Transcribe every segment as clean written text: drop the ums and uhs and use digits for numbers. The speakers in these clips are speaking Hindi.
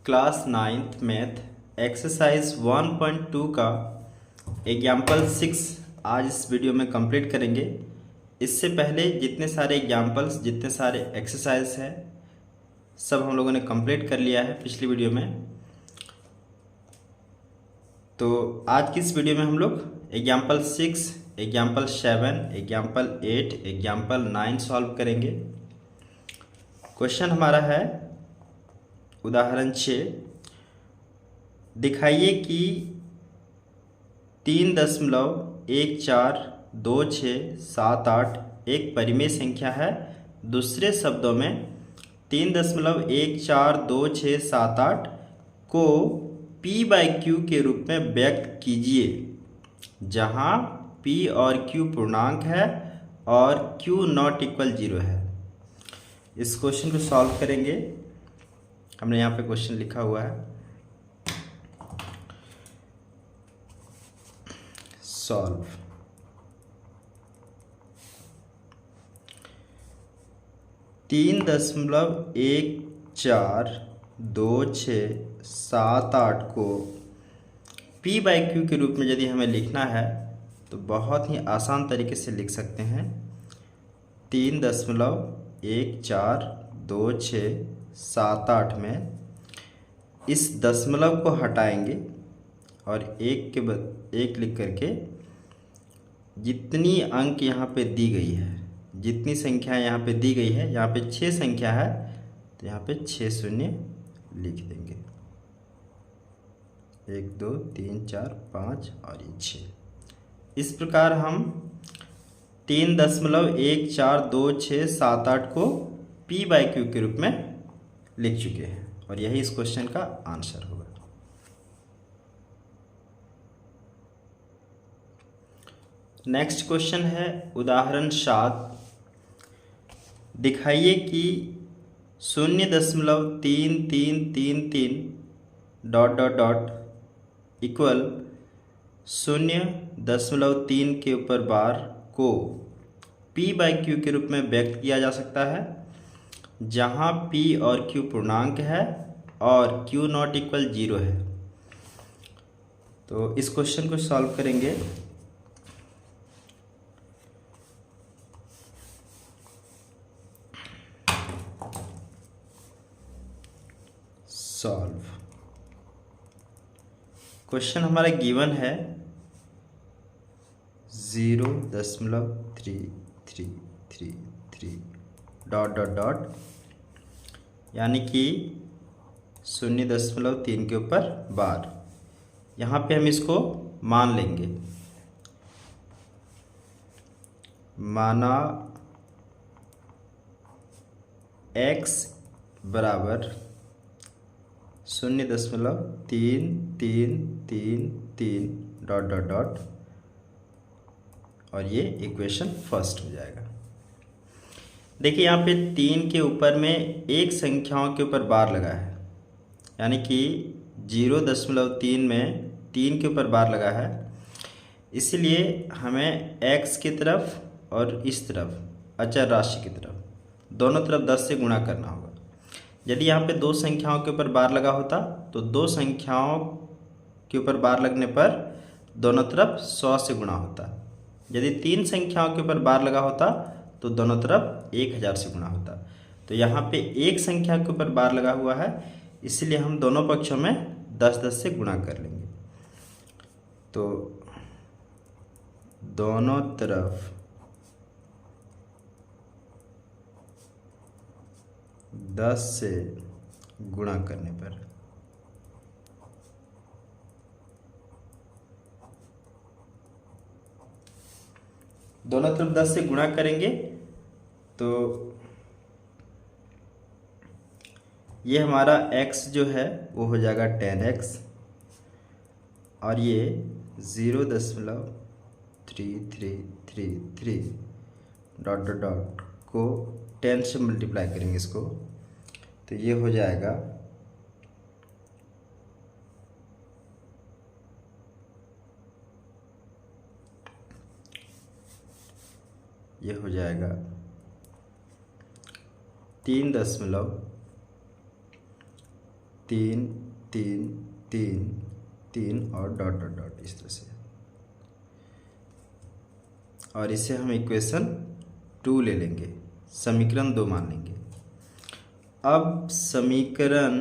क्लास 9th मैथ एक्सरसाइज 1.2 का एग्जाम्पल 6 आज इस वीडियो में कंप्लीट करेंगे। इससे पहले जितने सारे एग्जाम्पल्स जितने सारे एक्सरसाइज हैं सब हम लोगों ने कंप्लीट कर लिया है पिछली वीडियो में। तो आज की इस वीडियो में हम लोग example 6, example 7, example 8, example 9 solve करेंगे। क्वेश्चन हमारा है उदाहरण 6, दिखाइए कि 3.142678 एक परिमेय संख्या है। दूसरे शब्दों में 3.142678 को p/q के रूप में व्यक्त कीजिए, जहां p और q पूर्णांक है और q नॉट इक्वल 0 है। इस क्वेश्चन को सॉल्व करेंगे। हमने यहाँ पे क्वेश्चन लिखा हुआ है, सॉल्व। तीन दशमलव 142678 को p/q के रूप में यदि हमें लिखना है तो बहुत ही आसान तरीके से लिख सकते हैं। 3.142678 में इस दशमलव को हटाएंगे और एक के बाद एक लिख करके जितनी अंक यहाँ पे दी गई है, जितनी संख्या यहाँ पे दी गई है, यहाँ पे 6 संख्या है तो यहाँ पे 6 शून्य लिख देंगे। 1 2 3 4 5 और ये 6। इस प्रकार हम 3.142678 को p/q के रूप में लिख चुके हैं और यही इस क्वेश्चन का आंसर होगा। नेक्स्ट क्वेश्चन है उदाहरण 7, दिखाइए कि 0.3333 इक्वल 0.3 के ऊपर बार को p/q के रूप में व्यक्त किया जा सकता है, जहां p और q पूर्णांक है और q नॉट इक्वल 0 है। तो इस क्वेश्चन को सॉल्व करेंगे। सॉल्व। क्वेश्चन हमारा गिवन है 0.3333 डॉट डॉट डॉट, यानी कि 0.3 के ऊपर बार। यहाँ पे हम इसको मान लेंगे, माना x बराबर 0.3333 डॉट डॉट डॉट और ये इक्वेशन फर्स्ट हो जाएगा। देखिए यहाँ पे 3 के ऊपर में एक संख्याओं के ऊपर बार लगा है, यानी कि 0.3 में 3 के ऊपर बार लगा है। इसलिए हमें x की तरफ और इस तरफ अचर राशि की तरफ दोनों तरफ 10 से गुणा करना होगा। यदि यहाँ पे 2 संख्याओं के ऊपर बार लगा होता तो 2 संख्याओं के ऊपर बार लगने पर दोनों तरफ 100 से गुणा होता। यदि 3 संख्याओं के ऊपर बार लगा होता तो दोनों तरफ 1000 से गुणा होता। तो यहाँ पे एक संख्या के ऊपर बार लगा हुआ है, इसलिए हम दोनों पक्षों में 10-10 से गुणा कर लेंगे। तो दोनों तरफ 10 से गुणा करने पर दोनों तरफ 10 से गुणा करेंगे तो ये हमारा x जो है वो हो जाएगा 10x और ये 0.3333 डॉट डॉट डॉट को 10 से मल्टीप्लाई करेंगे इसको, तो ये हो जाएगा 3.3333 3 3 3 3 और डॉट डॉट डॉट इस तरह से, और इसे हम इक्वेशन 2 ले लेंगे, समीकरण 2 मान लेंगे। अब समीकरण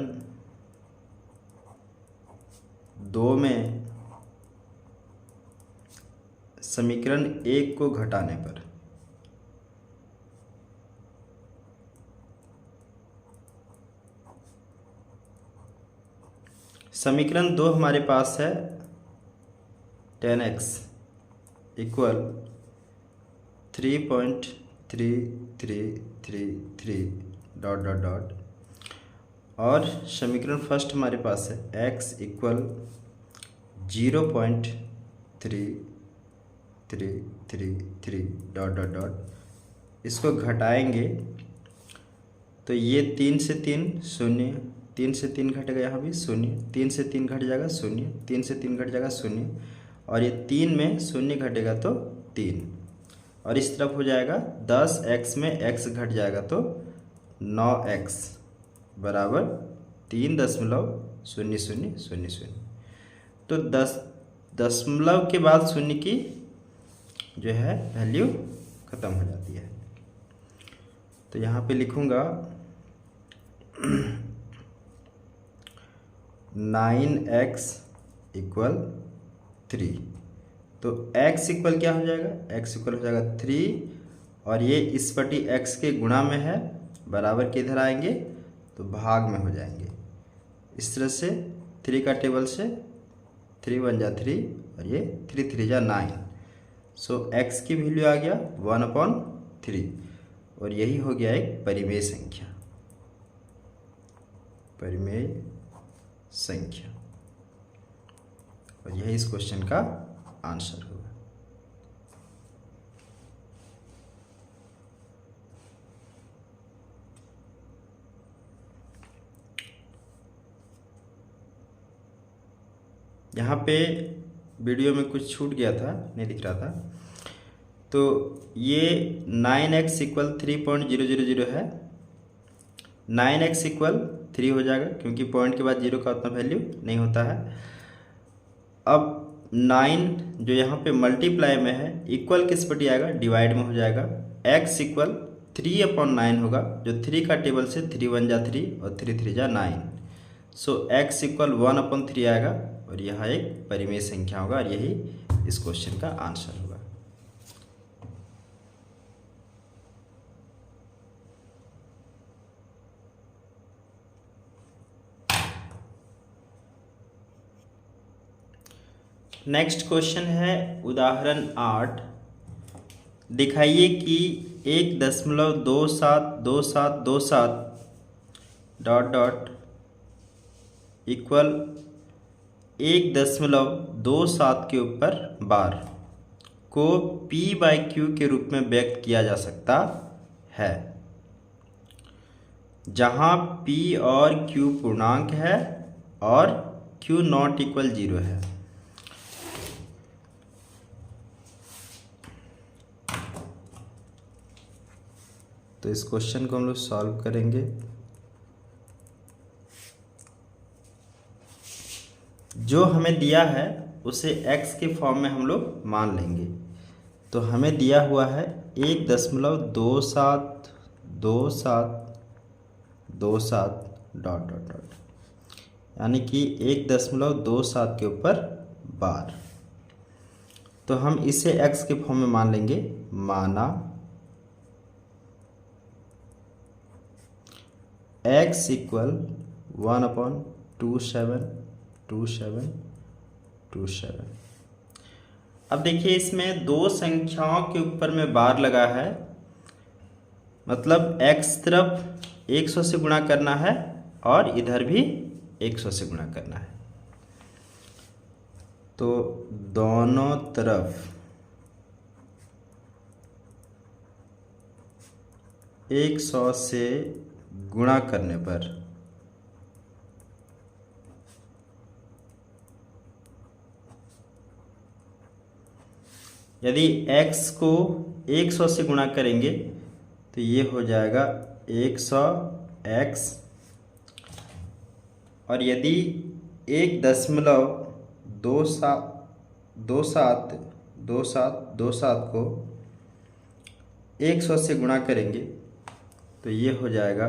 2 में समीकरण 1 को घटाने पर समीकरण 2 हमारे पास है 10x equal 3.3333 dot dot dot, और समीकरण फर्स्ट हमारे पास है x equal 0.3333 dot dot dot. इसको घटाएंगे तो ये 3 से 3 0, 3 से 3 घटेगा, यहाँ भी 0, 3 से 3 घट जाएगा 0, 3 से 3 घट जाएगा 0, और ये 3 में 0 घटेगा तो 3, और इस तरफ हो जाएगा 10x में x घट जाएगा तो 9x बराबर 3.0000। तो 10 दशमलव के बाद 0 की जो है वैल्यू ख़त्म हो जाती है। तो यहाँ पे लिखूँगा 9x इक्वल 3, तो x इक्वल क्या हो जाएगा, x इक्वल हो जाएगा 3, और ये इस पटी x के गुणा में है, बराबर के इधर आएंगे तो भाग में हो जाएंगे। इस तरह से 3 का टेबल से 3 बन जा 3, और ये 3 3 जा 9, सो x की वैल्यू आ गया 1/3, और यही हो गया एक परिमेय संख्या, परिमेय संख्या, और यही इस क्वेश्चन का आंसर होगा। यहाँ पे वीडियो में कुछ छूट गया था, नहीं दिख रहा था, तो ये 9x इक्वल 3.000 है, 9x इक्वल 3 हो जाएगा क्योंकि पॉइंट के बाद 0 का उतना वैल्यू नहीं होता है। अब 9 जो यहाँ पे मल्टीप्लाई में है, इक्वल किस पटी आएगा, डिवाइड में हो जाएगा, x इक्वल 3/9 होगा, जो 3 का टेबल से 3 1 जा 3 और 3 3 जा 9, सो x इक्वल 1/3 आएगा, और यह एक परिमेय संख्या होगा, और यही इस क्वेश्चन का आंसर होगा। नेक्स्ट क्वेश्चन है उदाहरण 8। दिखाइए कि 1.272727 डॉट डॉट इक्वल 1.27 के ऊपर बार को p/q के रूप में व्यक्त किया जा सकता है, जहां p और q पूर्णांक है और q नॉट इक्वल 0 है। तो इस क्वेश्चन को हम लोग सॉल्व करेंगे। जो हमें दिया है उसे x के फॉर्म में हम लोग मान लेंगे। तो हमें दिया हुआ है 1.2727 डॉट डॉट डॉट, यानी कि 1.27 के ऊपर बार। तो हम इसे x के फॉर्म में मान लेंगे, माना x इक्वल 1/2727। अब देखिए इसमें दो संख्याओं के ऊपर में बार लगा है, मतलब x तरफ 100 से गुणा करना है और इधर भी 100 से गुणा करना है। तो दोनों तरफ 100 से गुणा करने पर यदि x को 100 से गुणा करेंगे तो ये हो जाएगा 100x और यदि 1.272727 को 100 से गुणा करेंगे तो ये हो जाएगा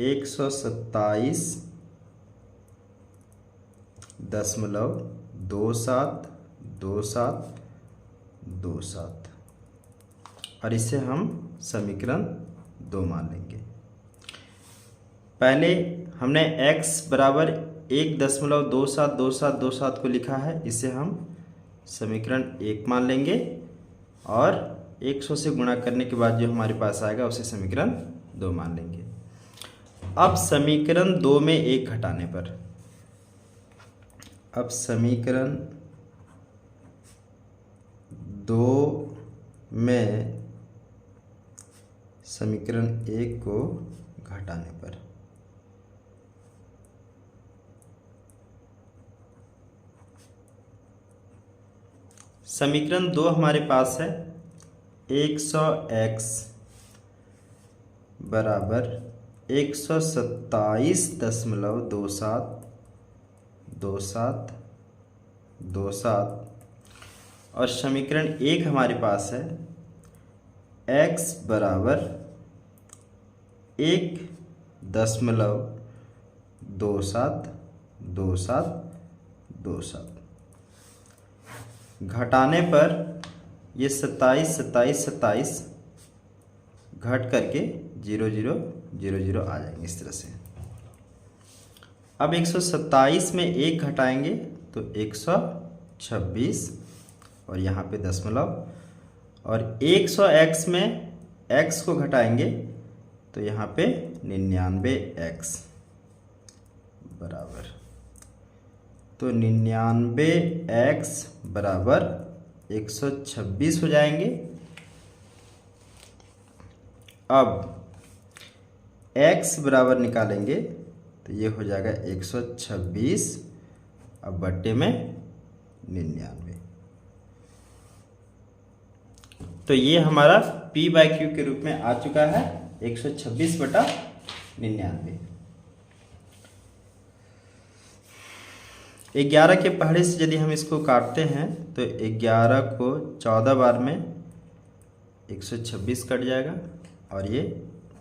127.2727 और इसे हम समीकरण 2 मान लेंगे। पहले हमने x बराबर 1.272727 को लिखा है, इसे हम समीकरण 1 मान लेंगे और 100 से गुणा करने के बाद जो हमारे पास आएगा उसे समीकरण 2 मान लेंगे। अब समीकरण 2 में 1 घटाने पर, अब समीकरण 2 में समीकरण 1 को घटाने पर समीकरण 2 हमारे पास है 100x बराबर 127.2727 और समीकरण 1 हमारे पास है x बराबर 1.272727 घटाने पर ये 27 घट करके 0 0 0 0 आ जाएंगे इस तरह से। अब 127 में 1 घटाएंगे तो 126 और यहाँ पे दशमलव, और 100x में x को घटाएंगे तो यहाँ पे 99x बराबर, तो 99x बराबर 126 हो जाएंगे। अब x बराबर निकालेंगे तो ये हो जाएगा 126 अब बट्टे में 99, तो ये हमारा p/q के रूप में आ चुका है 126/99। 11 के पहाड़े से यदि हम इसको काटते हैं तो 11 को 14 बार में 126 कट जाएगा और ये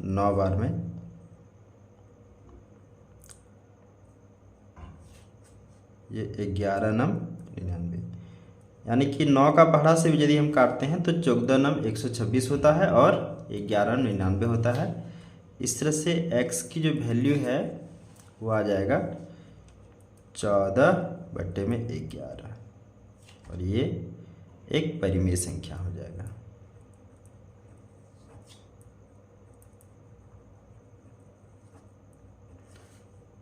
9 बार में ये 11 नम 99, यानी कि 9 का पहाड़ा से यदि हम काटते हैं तो 14 नम 126 होता है और 11 99 होता है। इस तरह से x की जो वैल्यू है वो आ जाएगा 14/11 और ये एक परिमेय संख्या हो जाएगा।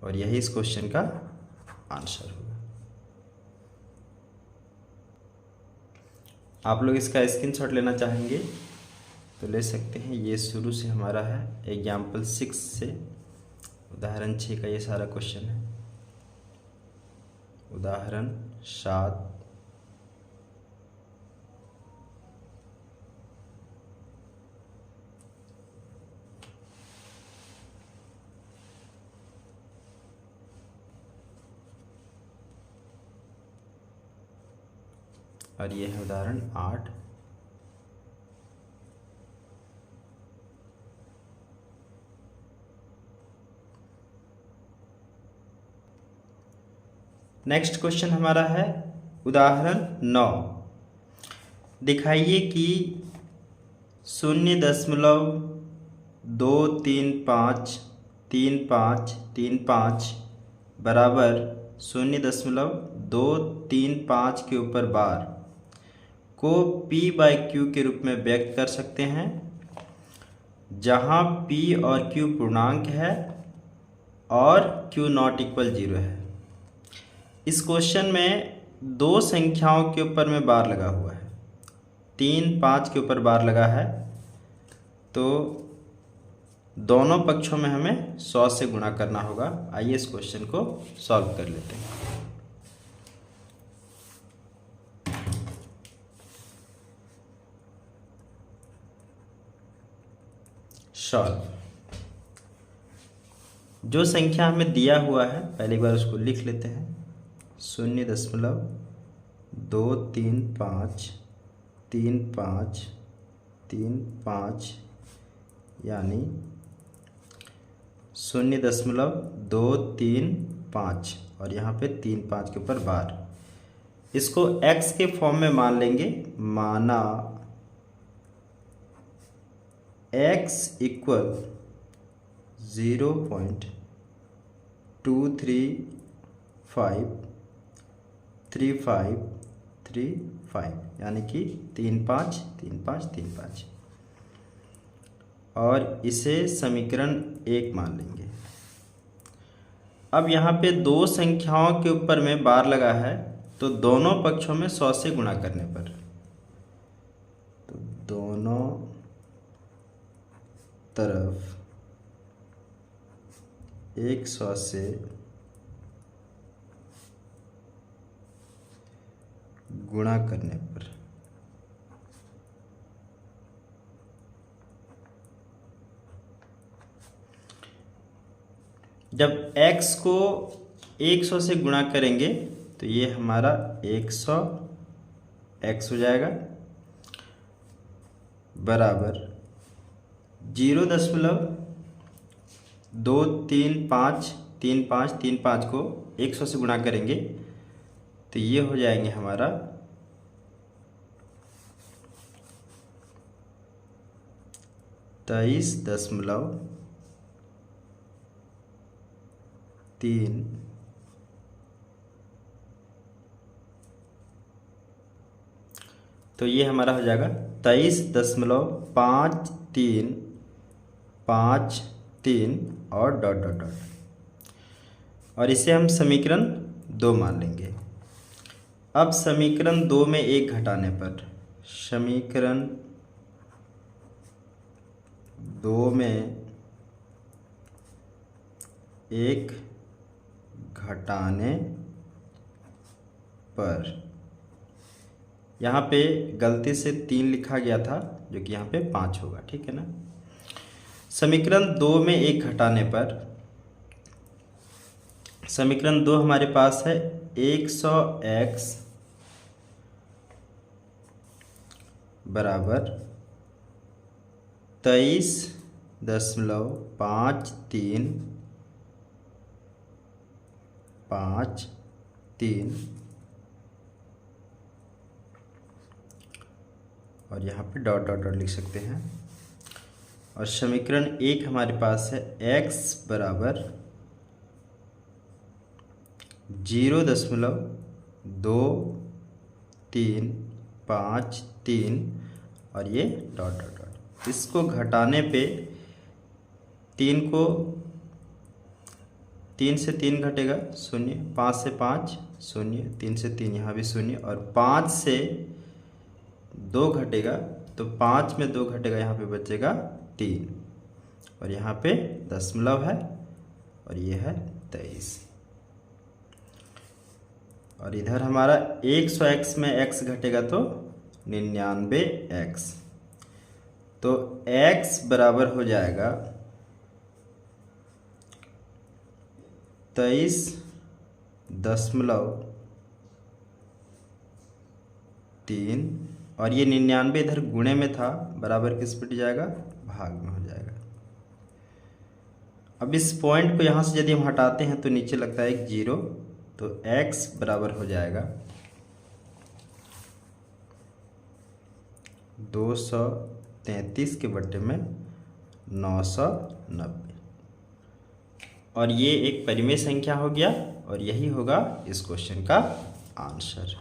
और यही इस क्वेश्चन का आंसर होगा। आप लोग इसका स्क्रीनशॉट लेना चाहेंगे तो ले सकते हैं। ये शुरू से हमारा है एग्जाम्पल 6 से, उदाहरण 6 का ये सारा क्वेश्चन है। उदाहरण 7 और ये है उदाहरण 8। नेक्स्ट क्वेश्चन हमारा है उदाहरण 9। दिखाइए कि 0.2353535 बराबर 0.235 के ऊपर बार को p/q के रूप में व्यक्त कर सकते हैं, जहां p और q पूर्णांक है और q नॉट इक्वल 0 है। इस क्वेश्चन में दो संख्याओं के ऊपर में बार लगा हुआ है, 3 5 के ऊपर बार लगा है, तो दोनों पक्षों में हमें 100 से गुणा करना होगा। आइए इस क्वेश्चन को सॉल्व कर लेते हैं। सॉल्व। जो संख्या हमें दिया हुआ है पहले एक बार उसको लिख लेते हैं। 0.2353535 यानी 0.235 और यहाँ पे 35 के ऊपर बार। इसको x के फॉर्म में मान लेंगे। माना x इक्वल 0.2353535 यानी कि 353535 और इसे समीकरण 1 मान लेंगे। अब यहाँ पे दो संख्याओं के ऊपर में बार लगा है तो दोनों पक्षों में 100 से गुणा करने पर, तो दोनों तरफ 100 से गुणा करने पर जब x को 100 से गुणा करेंगे तो ये हमारा 100 x हो जाएगा बराबर 0.23535 को 100 से गुणा करेंगे तो ये हो जाएंगे हमारा 23.3 तो ये हमारा हो जाएगा 23.5353 और डॉट डॉट डॉट और इसे हम समीकरण 2 मान लेंगे। अब समीकरण 2 में 1 घटाने पर, समीकरण 2 में 1 घटाने पर यहाँ पे गलती से 3 लिखा गया था जो कि यहाँ पे 5 होगा, ठीक है ना। समीकरण 2 में 1 घटाने पर समीकरण 2 हमारे पास है 100x बराबर 23.5353 और यहाँ पे डॉट डॉट डॉट लिख सकते हैं। और समीकरण 1 हमारे पास है x बराबर 0.2353 और ये डॉट डॉट डॉट। इसको घटाने पे 3 से 3 घटेगा 0, 5 से 5 0, 3 से 3 यहाँ भी 0 और 5 से 2 घटेगा तो 5 में 2 घटेगा, यहाँ पे बचेगा 3 और यहाँ पे दशमलव है और ये है 23 और इधर हमारा 100x में x घटेगा तो 99x तो x बराबर हो जाएगा 23.3 और ये 99 इधर गुणे में था, बराबर किस पे जाएगा, भाग में हो जाएगा। अब इस पॉइंट को यहाँ से यदि हम हटाते हैं तो नीचे लगता है एक 0 तो x बराबर हो जाएगा 233 के बट्टे में 990 और ये एक परिमेय संख्या हो गया और यही होगा इस क्वेश्चन का आंसर।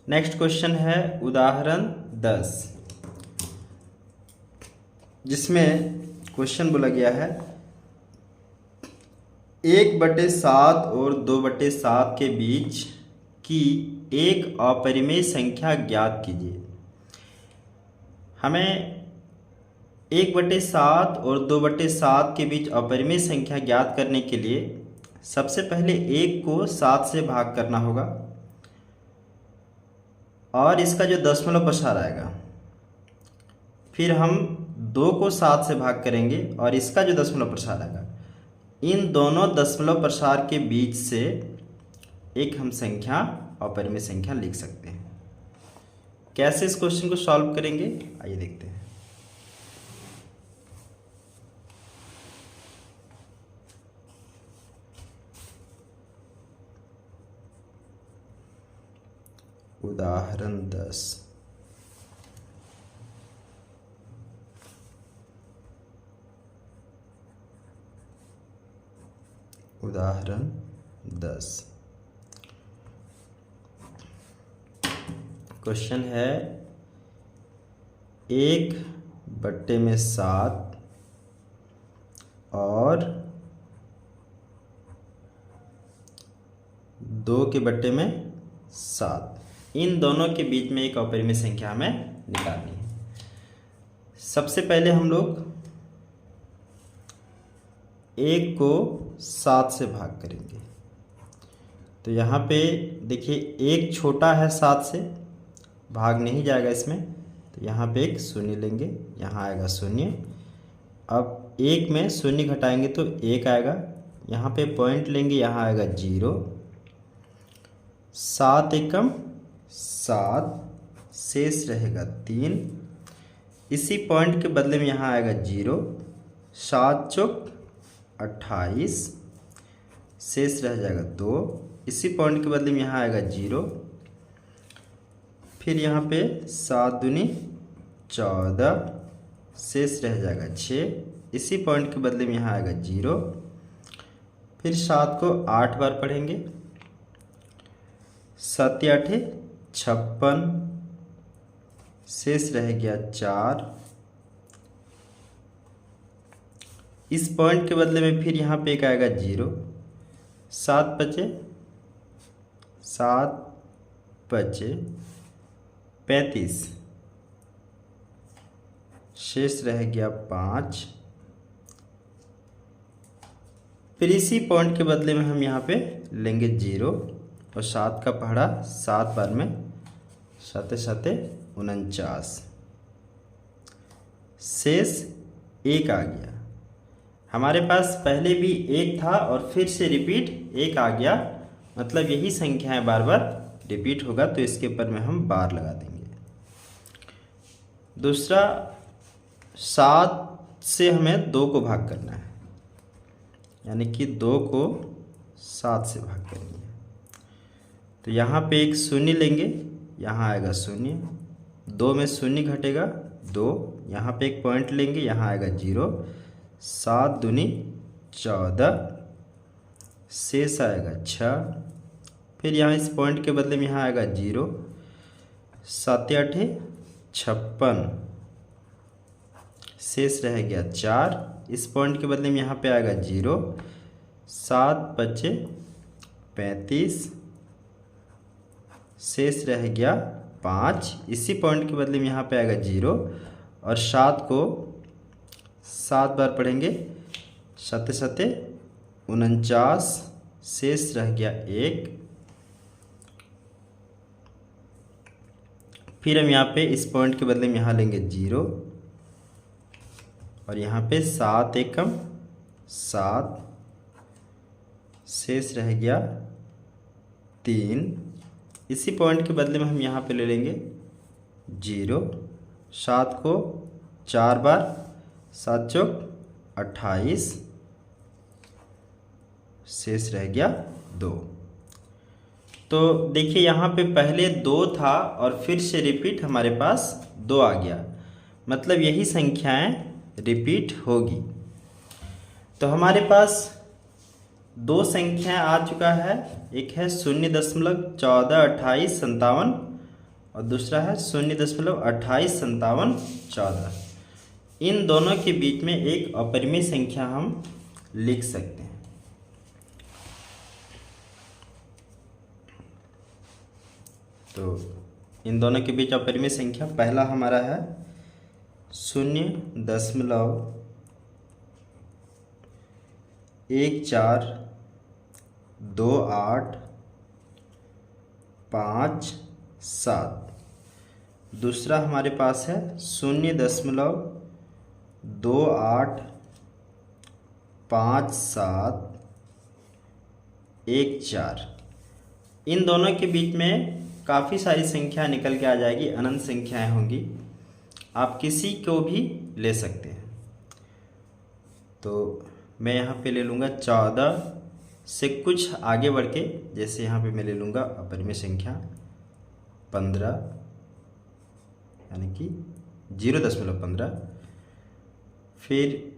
नेक्स्ट क्वेश्चन है उदाहरण 10 जिसमें क्वेश्चन बोला गया है 1/7 और 2/7 के बीच की एक अपरिमेय संख्या ज्ञात कीजिए। हमें 1/7 और 2/7 के बीच अपरिमेय संख्या ज्ञात करने के लिए सबसे पहले 1 को 7 से भाग करना होगा और इसका जो दशमलव प्रसार आएगा, फिर हम 2 को 7 से भाग करेंगे और इसका जो दशमलव प्रसार आएगा, इन दोनों दशमलव प्रसार के बीच से एक हम संख्या अपरिमेय संख्या लिख सकते हैं। कैसे इस क्वेश्चन को सॉल्व करेंगे, आइए देखते हैं। उदाहरण 10। उदाहरण 10 क्वेश्चन है 1/7 और 2/7, इन दोनों के बीच में एक अपरिमेय संख्या हमें निकालनी है। सबसे पहले हम लोग 1 को 7 से भाग करेंगे, तो यहाँ पे देखिए 1 छोटा है 7 से, भाग नहीं जाएगा इसमें, तो यहाँ पे एक शून्य लेंगे, यहाँ आएगा शून्य। अब 1 में शून्य घटाएंगे तो 1 आएगा, यहाँ पे पॉइंट लेंगे, यहाँ आएगा 0। 7 एकम 7, शेष रहेगा 3। इसी पॉइंट के बदले में यहाँ आएगा 0। 7 चौक 28, शेष रह जाएगा 2। इसी पॉइंट के बदले में यहाँ आएगा 0। फिर यहाँ पे 7 दूनी 14, शेष रह जाएगा 6। इसी पॉइंट के बदले में यहाँ आएगा 0। फिर 7 को 8 बार पढ़ेंगे, 7 8 56, शेष रह गया 4। इस पॉइंट के बदले में फिर यहाँ पे एक आएगा 0। 7 5 35, शेष रह गया 5। फिर इसी पॉइंट के बदले में हम यहाँ पे लेंगे 0 और 7 का पहाड़ा 7 बार में 7 7 49, शेष 1 आ गया। हमारे पास पहले भी 1 था और फिर से रिपीट 1 आ गया, मतलब यही संख्याएं बार बार रिपीट होगा, तो इसके ऊपर में हम बार लगा देंगे। दूसरा, 7 से हमें 2 को भाग करना है, यानी कि 2 को 7 से भाग करेंगे, तो यहाँ पे एक शून्य लेंगे, यहाँ आएगा शून्य। 2 में शून्य घटेगा 2, यहाँ पे एक पॉइंट लेंगे, यहाँ आएगा 0। 7 दूनी 14, शेष आएगा 6। फिर यहाँ इस पॉइंट के बदले में यहाँ आएगा 0। 7 8 56, शेष रह गया 4। इस पॉइंट के बदले में यहाँ पे आएगा 0। 7 5 35, शेष रह गया 5। इसी पॉइंट के बदले में यहाँ पे आएगा 0 और 7 को 7 बार पढ़ेंगे, 7 7 49, शेष रह गया 1। फिर हम यहाँ पे इस पॉइंट के बदले में यहाँ लेंगे 0 और यहाँ पे 7 एकम 7, शेष रह गया 3। इसी पॉइंट के बदले में हम यहाँ पे ले लेंगे 0। 7 को 4 बार, 7 चौक 28, शेष रह गया 2। तो देखिए यहाँ पे पहले 2 था और फिर से रिपीट हमारे पास 2 आ गया, मतलब यही संख्याएं रिपीट होगी। तो हमारे पास 2 संख्याएं आ चुका है, एक है 0.142857 और दूसरा है 0.285714। इन दोनों के बीच में एक अपरिमेय संख्या हम लिख सकते हैं। तो इन दोनों के बीच अपरिमेय संख्या पहला हमारा है 0.14 2857। दूसरा हमारे पास है 0.285714। इन दोनों के बीच में काफ़ी सारी संख्या निकल के आ जाएगी, अनंत संख्याएं होंगी, आप किसी को भी ले सकते हैं। तो मैं यहाँ पे ले लूँगा 14 से कुछ आगे बढ़ के, जैसे यहाँ पे मैं ले लूँगा अपरिमेय संख्या 15, यानी कि 0.15, फिर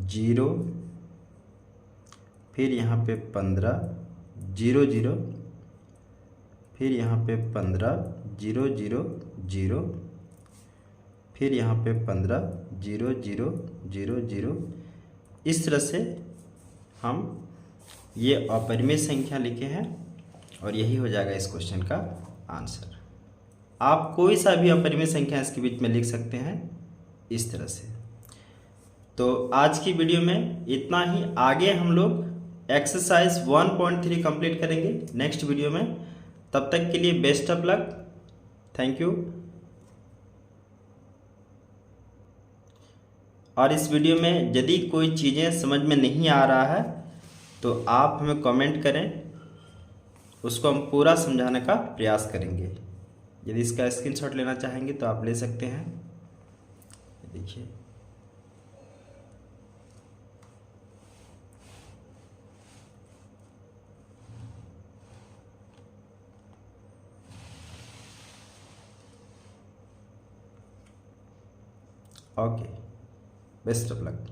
0, फिर यहाँ पे 15, 0, फिर यहाँ पे 15, 0, फिर यहाँ पे 15, 0, इस तरह से हम ये अपरिमेय संख्या लिखे हैं और यही हो जाएगा इस क्वेश्चन का आंसर। आप कोई सा भी अपरिमेय संख्या इसके बीच में लिख सकते हैं इस तरह से। तो आज की वीडियो में इतना ही। आगे हम लोग एक्सरसाइज 1.3 कंप्लीट करेंगे नेक्स्ट वीडियो में। तब तक के लिए best of luck, thank you. और इस वीडियो में यदि कोई चीज़ें समझ में नहीं आ रहा है तो आप हमें कमेंट करें, उसको हम पूरा समझाने का प्रयास करेंगे। यदि इसका स्क्रीनशॉट लेना चाहेंगे तो आप ले सकते हैं। देखिए, ओके, बेस्ट ऑफ लक।